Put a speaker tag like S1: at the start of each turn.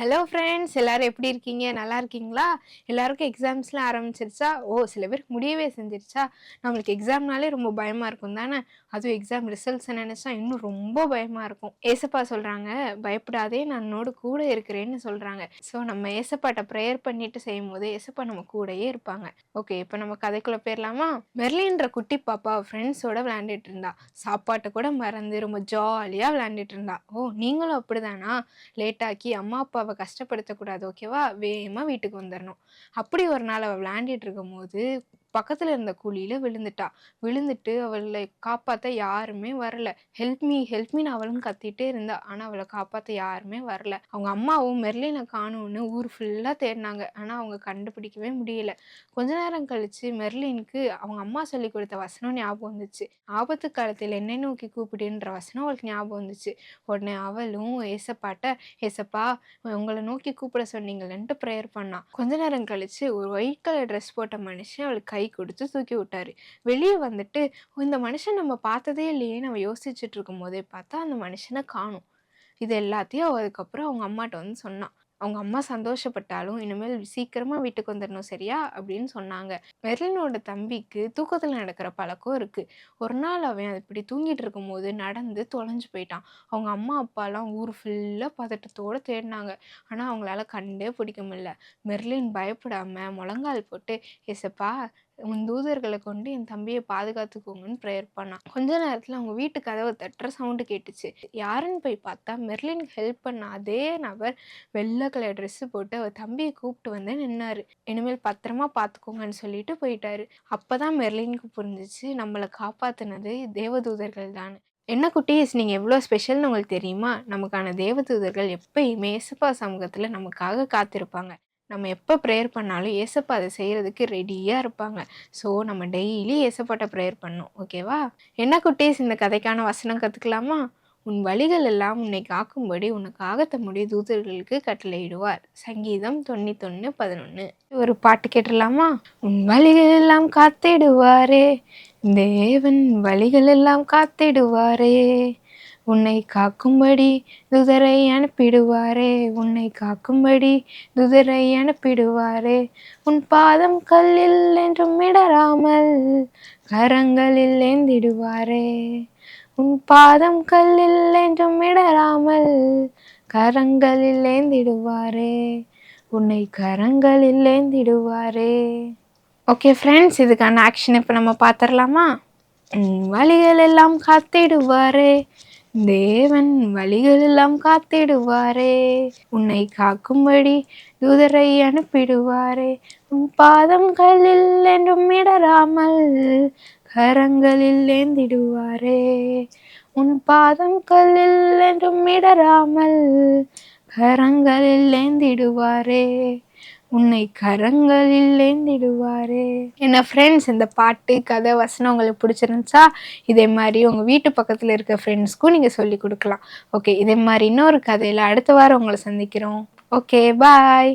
S1: Hello friends, எல்லாரும் எப்படி இருக்கீங்க? நல்லா இருக்கீங்களா? எல்லாருக்கும் எக்ஸாம்ஸ்லாம் ஆரம்பிச்சிருச்சா? சில பேருக்கு முடியவே செஞ்சிருச்சா? நம்மளுக்கு எக்ஸாம்னாலே ரொம்ப பயமா இருக்கும் தானே! அதுவும் எக்ஸாம் ரிசல்ட்ஸ நெனச்சா இன்னும் ரொம்ப பயமா இருக்கும். ஏசப்பா சொல்றாங்க, "பயப்படாதே நான் உன்னோடு கூட இருக்கிறேன்னு" சொல்றாங்க. ஸோ நம்ம ஏசப்பாட்ட ப்ரேயர் பண்ணிட்டு செய்யும்போது, ஏசப்பா நம்ம கூடயே இருப்பாங்க. ஓகே, இப்ப நம்ம கதைக்குள்ள போயிரலாமா? மெர்லின்ற குட்டி பாப்பா ஃப்ரெண்ட்ஸோட விளையாண்டுட்டு இருந்தா. சாப்பாட்ட கூட மறந்து ரொம்ப ஜாலியா விளையாண்டுட்டு இருந்தா. நீங்களும் அப்படிதானா? லேட் ஆக்கி அம்மா, அப்பாவ கஷ்டப்படுத்தக்கூடாது ஓகேவா? வேகமா வீட்டுக்கு வந்துரணும். அப்படி ஒரு நாள் அவ விளையாண்டுட்டு இருக்கும்போது, பக்கத்துல இருந்த குழியில விழுந்துட்டா. விழுந்துட்டு அவளை காப்பாத்த யாருமே வரல. ஹெல்ப் மீ, ஹெல்ப் மீன்னு அவளும் கத்திட்டே இருந்தா. ஆனா அவள காப்பாத்த யாருமே வரல. அவங்க அம்மாவும் மெர்லின காணோம்னு ஊர் ஃபுல்லா தேடுனாங்க. ஆனா அவங்க கண்டுபிடிக்கவே முடியல. கொஞ்ச நேரம் கழிச்சு மெர்லினுக்கு அவங்க அம்மா சொல்லிக் கொடுத்த வசனம் ஞாபகம் வந்துச்சு. "ஆபத்து காலத்தில் என்னை நோக்கி கூப்பிடுன்ற" வசனம் அவளுக்கு ஞாபகம் வந்துச்சு. உடனே அவளும் ஏசப்பாட்ட, "ஏசப்பா, உங்கள நோக்கி கூப்பிட சொன்னீங்களேன்ட்டு" ப்ரேயர் பண்ணா. கொஞ்ச நேரம் கழிச்சு ஒரு ஒயிட் கலர் ட்ரெஸ் போட்ட மனுஷன் அவளுக்கு கை கொடுத்து தூக்கி விட்டாரு. வெளிய வந்துட்டு, இந்த மனுஷன் நம்ம பார்த்ததே இல்லையேன்னு அவ யோசிச்சுட்டு இருக்கும்போதே பார்த்தா, அந்த மனுஷன காணோம். இது எல்லாத்தையும் அவ அதுக்கப்புறம் அவங்க அம்மாட்ட வந்து சொன்னா. அவங்க அம்மா சந்தோஷப்பட்டாலும், "இனிமேல் சீக்கிரமா வீட்டுக்கு வந்துரணும் சரியா?" அப்படின்னு சொன்னாங்க. மெர்லினோட தம்பிக்கு தூக்கத்துல நடக்கிற பழக்கம் இருக்கு. ஒரு நாள் அவன் இப்படி தூங்கிட்டு இருக்கும்போது நடந்து தொலைஞ்சு போயிட்டான். அவங்க அம்மா, அப்பாலாம் ஊர் ஃபுல்லா பதட்டத்தோட தேடுனாங்க. ஆனா அவங்களால கண்டே பிடிக்க முடியல. மெர்லின் பயப்படாம முழங்கால் போட்டு, "ஏசப்பா, உன் தூதர்கள கொண்டு என் தம்பிய பாதுகாத்துக்கோங்கன்னு" ப்ரேயர் பண்ணான். கொஞ்ச நேரத்துல அவங்க வீட்டு கதவ தட்டுற சவுண்ட் கேட்டுச்சு. யாருன்னு போய் பார்த்தா, மெர்லினுக்கு ஹெல்ப் பண்ண அதே நபர் வெள்ள கலர் ட்ரெஸ் போட்டு அவர் தம்பிய கூப்பிட்டு வந்து நின்னாரு. இனிமேல் பத்திரமா பார்த்துக்கோங்கன்னு சொல்லிட்டு போயிட்டாரு. அப்பதான் மெர்லினுக்கு புரிஞ்சுச்சு, நம்மள காப்பாத்துனது தேவதூதர்கள் தான்னு. என்ன குட்டீஸ், நீங்க எவ்ளோ ஸ்பெஷல்னு உங்களுக்கு தெரியுமா? நமக்கான தேவதூதர்கள் எப்பயுமே ஏசப்பா சமூகத்துல நமக்காக காத்திருப்பாங்க. நம்ம எப்ப ப்ரேயர் பண்ணாலும் ஏசப்பா அத செய்றதுக்கு ரெடியா இருப்பாங்க. ஸோ நம்ம டெய்லி ஏசப்பாட்ட ப்ரேயர் பண்ணணும். ஓகேவா? என்ன குட்டீஸ், இந்த கதைக்கான வசனம் கத்துக்கலாமா? "உன் வழிகள் எல்லாம் உன்னை காக்கும்படி உனக்காக தம்முடைய தூதர்களுக்கு கட்டளையிடுவார்." சங்கீதம் 91:11. ஒரு பாட்டு கேட்டுறலாமா? "உன் வழிகள் எல்லாம் காத்திடுவாரே, தேவன் வழிகள் எல்லாம் காத்திடுவாரே, உன்னை காக்கும்படி தூதரை அனுப்பிடுவாரே, உன்னை காக்கும்படி தூதரை அனுப்பிடுவாரே, உன் பாதம் கல்லில் என்றும் இடராமல் கரங்களில் ஏந்திடுவாரே, உன் பாதம் கல்லில் என்றும் இடராமல் கரங்களில் ஏந்திடுவாரே, உன்னை கரங்களில் ஏந்திடுவாரே." ஓகே ஃப்ரெண்ட்ஸ், இதுக்கான ஆக்ஷன் இப்போ நம்ம பார்த்துடலாமா? வழிகள் எல்லாம் காத்திடுவாரே, தேவன் வழிகள் எல்லாம் காத்திடுவாரே, உன்னை காக்கும்படி தூதரை அனுப்பிடுவாரே, உன் பாதம் கல்லில் என்றும் இடராமல் கரங்களில் ஏந்திடுவாரே, உன் பாதம் கல்லில் என்றும் இடராமல் கரங்களில் ஏந்திடுவாரே, உன்னை கரங்களில் ஏந்திடுவாரே. என்ன ஃப்ரெண்ட்ஸ், இந்த பாட்டு, கதை, வசனம் உங்களுக்கு பிடிச்சிருந்துச்சா? இதே மாதிரி உங்கள் வீட்டு பக்கத்தில் இருக்க ஃப்ரெண்ட்ஸ்க்கும் நீங்கள் சொல்லி கொடுக்கலாம். ஓகே, இதே மாதிரி இன்னொரு கதையில் அடுத்த வாரம் உங்களை சந்திக்கிறோம். ஓகே, பாய்.